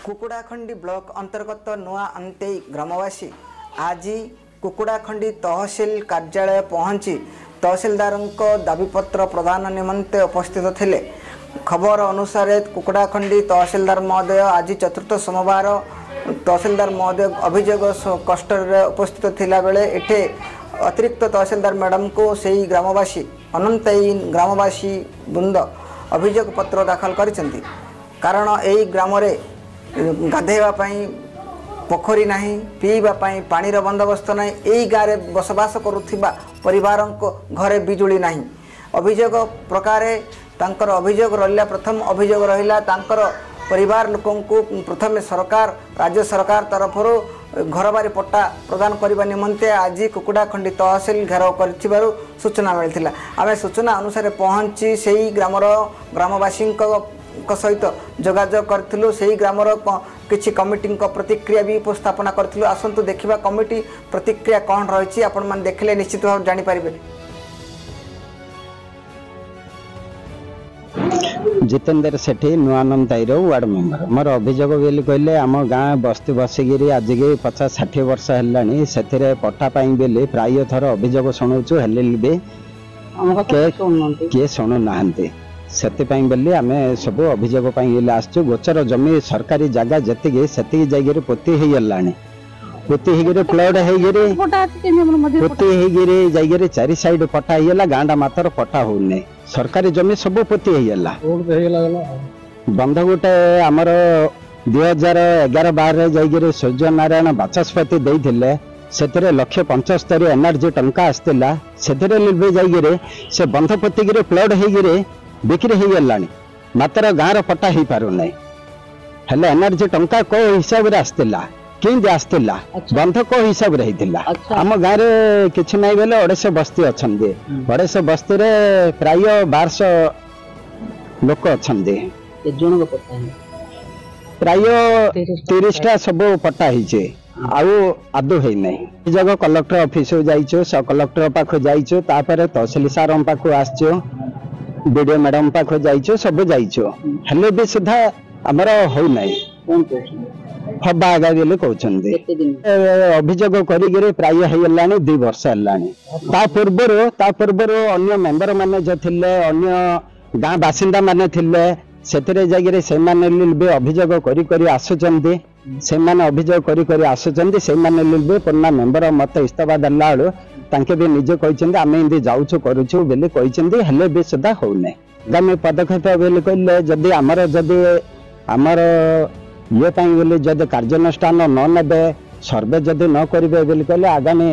कुकुड़ाखंडी block अंतर्गत नुआ अंतेई ग्रामवासी आज कुकुड़ाखंडी तहसिल कार्यालय पहुंची तहसिलदार दाबीपत्र प्रदान निमंते उपस्थित थिले। खबर अनुसार कुकुड़ाखंडी तहसिलदार महोदय आज चतुर्थ सोमवार तहसिलदार महोदय अभियोग कष्ट उपस्थित थिला बेले एठे अतिरिक्त तहसिलदार मैडम को सही ग्रामवासी अनंतई ग्रामवासी बृंद अभियोग पत्र दाखल करिसेंती। कारण एई ग्राम रे गाधेवाई पोखरी नहीं पीवा पानीर बंदोबस्त नहीं यही गाँव में बसवास करुवा परिवार घरे बिजुली नहीं। अभियोग प्रकार तांकर अभियोग रहा प्रथम अभियोग रहा तांकर परिवार लोकों को प्रथम सरकार राज्य सरकार तरफ घर बारी पट्टा प्रदान करने निमंते आज कुकुड़ाखंडी तहसिल घेराव कर सूचना मिलता। आम सूचना अनुसार पहुँची से ही ग्रामर ग्रामवासी सहित जोगाजोग करूँ से ग्रामर किसी कमिटी प्रतिक्रिया भी उपस्थापना करूँ। आसतु देखा कमिटी प्रतिक्रिया कौन रही आपण मैंने देखले निश्चित भाव जानीपारे। जितेंद्र सेठी नुआनंदाई वार्ड मेंबर मोर अभियोग बोली कहले आम गाँ बस्ती बसिकी आज की 50-60 वर्ष है से पट्टा बोली प्राय थर अभियोग शुणुचु हेल्ले किए शुणु ना से बोली आम सब अभियोग आसचु। गोचर जमी सरकारी जगह जी से जाइए पोती होगा पोती हो फ्लड पोती जाइए 4 साइड पट्टा होगा गाँडा मात्र पट्टा होने सरकारी जमी सब पोती होगा। बंध गोटे आमर 2011-12 जाइए सूर्य नारायण बाचस्पति देते से 1,75,000 एनर्जी टंका आसला से जाइए से बंध पोतिक फ्लड हो बिक्री हो गला मात्र गाँव पट्टा हो पारना हेल्ले एनर्जी टंका को हिसाब से आसला कि आसला बंध को हिसाब से होता। आम गाँव में किसी ना बोले 150 बस्ती अच्छा 150 बस्ती प्राय 1200 लोक अच्छा प्राय 30टा सब पट्टा आदौ होना जगह कलेक्टर ऑफिस जाइचु सब कलेक्टर पाख जाइचु तहसिल सार पाख आसचु वीडियो मैडम पाख जाइचु सब जाइचु हेल्ले भी सुधा आमर होना हवा आगा बोले कहते अभियोग कर प्राय होगा 2 वर्ष है। पूर्वर अन्य मेम्बर मैंने जो थे अन्य गाँ बासिंदा मैंने थे से जाइए से अभियोग कर आसुचंदी से अभियोग कर आसुचंदी से पुराना मेम्बर मत इस्तफा देला बेलू तांके भी निजे कहते आम एमती जाऊँ करुचु बोली कहते हेल्ले भी सुधा होना आगामी पदक्षेप बोली कहले जदि आमर ये बोले जदि कार्यानुष्ठान न नेबे सर्वे जदि न करेंगे बोली कहले आगामी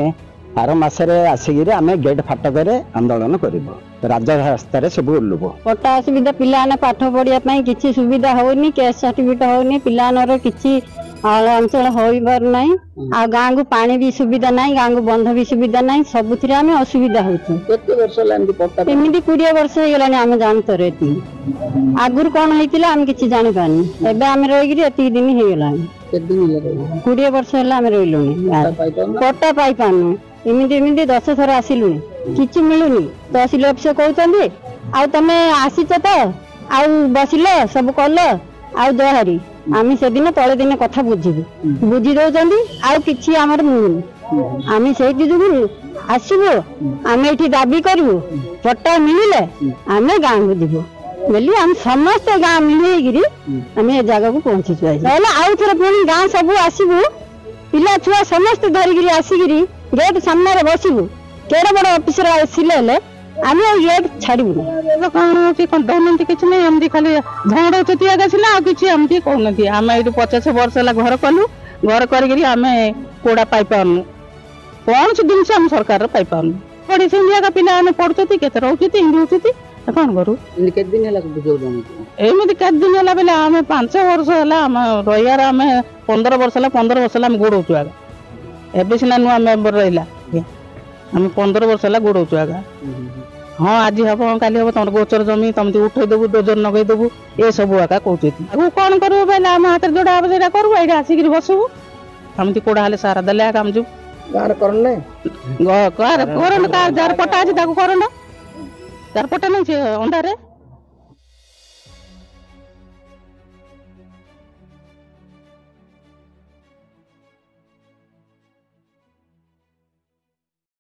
12 मासरे आसिक आम गेट फाटक आंदोलन करूँ राजरास्तार सब ओल्लुबो पट्टा असुविधा पिला पाठ पढ़ाई किसी सुविधा होनी कैश सर्टिफिकेट होनी पिलानर किसी अंचल हो पारना आ गाँ को पानी भी सुविधा ना गाँ को बंध भी सुविधा ना सबुथ असुविधा होमती 20 वर्ष होगलानी आम जानतर आगुरी कौन होता आम कि जानी पानी एवं आम रही दिन होगला 20 वर्ष है रही पट्टा पाई पानु एमती 10 थर आसिलुनी किसी मिलूनी तहसिल ऑफिस कहते आ तमें आसीच तो आ बसिल सब कल आ दहारी आम से दिन तले दिन कथा बुझीबू बुझी दौरान आमर मिलूनी आम से आसबू आम ये दाबी करूँ पट्टा मिले आम गाँ को जीवु बोली आम समस्त गाँ मिलैकि आम ए जगह को पहुँचीचु आउ थे पुणी गाँ सब आसबू पिला छुआ समस्त धरिकी आसिक गेट सामने बसबू केड़े बड़ ऑफिसर आसिले आम गेट छाड़ू कहते किसी ना एमती खाली झगड़ा आगे सिला किसी एमती कहते आम ये 50 वर्ष है घर कलु घर करम कोड़ा पाई पारनु कौन सी जिन आम सरकार पाई पारनु पढ़ी से पिला पढ़ुच्च के रोचे कौन करूँ एमती के दिन है बोले आम 5 वर्ष है आम रही आम 15 वर्ष है 15 वर्ष आम गोड़ाऊँ आगा एवं सीना नुआ मेम्बर रहा आम 15 वर्ष है गोड़ाऊँ आगा हाँ आज हम काली हम तुम गोचर जमी तुम उठेदेबू डोजर नगेदेबू ये सब आका कहते कौन करूँ बोले आम हाथ जोड़ा हम से करूँ ये आसिक बसबू कमी कोड़ा हेल्ले सारा देले आम जो जार पट्टा अच्छे जार पट्टा नहीं अंडारे